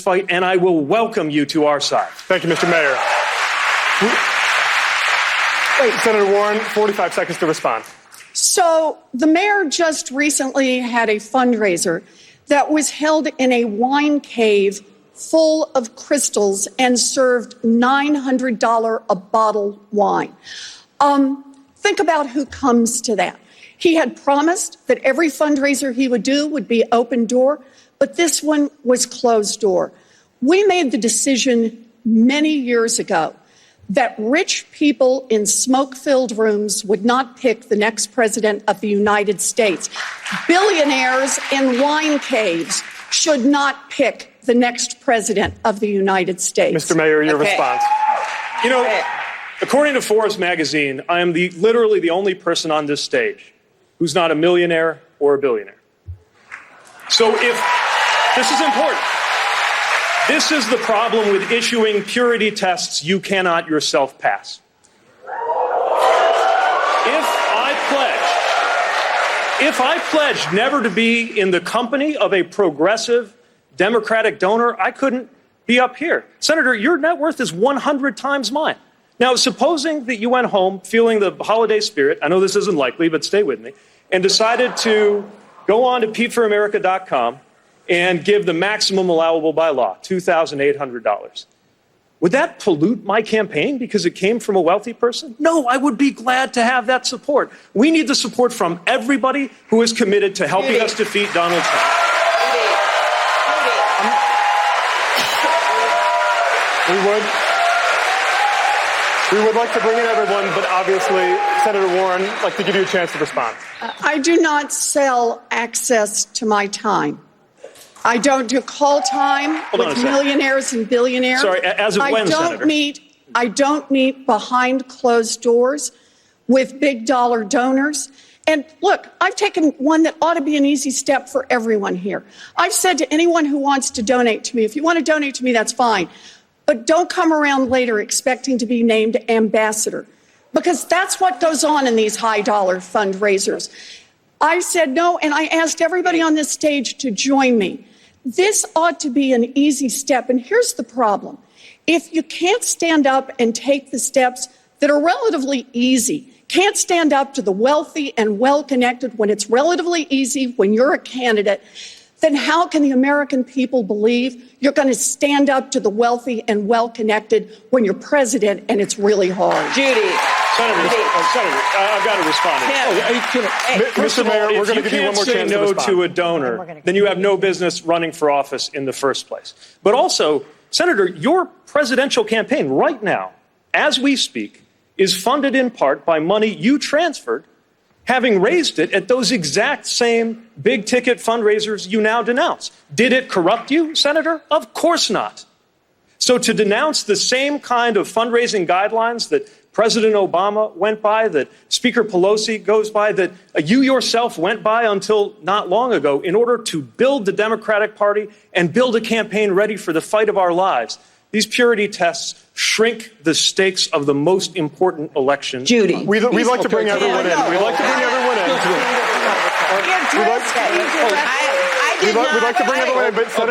fight, and I will welcome you to our side. Thank you, Mr. Mayor. Wait, Senator Warren, 45 seconds to respond. So the mayor just recently had a fundraiser that was held in a wine cave full of crystals and served $900 a bottle wine. Think about who comes to that. He had promised that every fundraiser he would do would be open door, but this one was closed door. We made the decision many years ago that rich people in smoke-filled rooms would not pick the next president of the United States. Billionaires in wine caves should not pick the next president of the United States. Mr. Mayor, your response. You know, according to Forbes magazine, I am literally the only person on this stage who's not a millionaire or a billionaire. So if this is important, this is the problem with issuing purity tests you cannot yourself pass. If I pledge never to be in the company of a progressive Democratic donor, I couldn't be up here. Senator, your net worth is 100 times mine. Now, supposing that you went home feeling the holiday spirit, I know this isn't likely, but stay with me, and decided to go on to PeteForAmerica.com and give the maximum allowable by law, $2,800. Would that pollute my campaign because it came from a wealthy person? No, I would be glad to have that support. We need the support from everybody who is committed to helping us defeat Donald Trump. We would like to bring in everyone, but obviously, Senator Warren, I'd like to give you a chance to respond. I do not sell access to my time. I don't do call time with millionaires and billionaires. Sorry, as of when, Senator? I don't meet behind closed doors with big dollar donors. And look, I've taken one that ought to be an easy step for everyone here. I've said to anyone who wants to donate to me, if you want to donate to me, that's fine. But don't come around later expecting to be named ambassador, because that's what goes on in these high-dollar fundraisers. I said no, and I asked everybody on this stage to join me. This ought to be an easy step, and here's the problem. If you can't stand up and take the steps that are relatively easy, can't stand up to the wealthy and well-connected when it's relatively easy when you're a candidate, then how can the American people believe you're going to stand up to the wealthy and well-connected when you're president and it's really hard? Senator, I've got to respond. Mr. Mayor, we're going to give you one more chance to respond. If you can't say no to a donor, then you have no business running for office in the first place. But also, Senator, your presidential campaign right now, as we speak, is funded in part by money you transferred, having raised it at those exact same big-ticket fundraisers you now denounce. Did it corrupt you, Senator? Of course not. So to denounce the same kind of fundraising guidelines that President Obama went by, that Speaker Pelosi goes by, that you yourself went by until not long ago in order to build the Democratic Party and build a campaign ready for the fight of our lives, these purity tests shrink the stakes of the most important election. Judy. We'd like to bring everyone in. We'd like to bring everyone in. We'd like to bring everyone in, but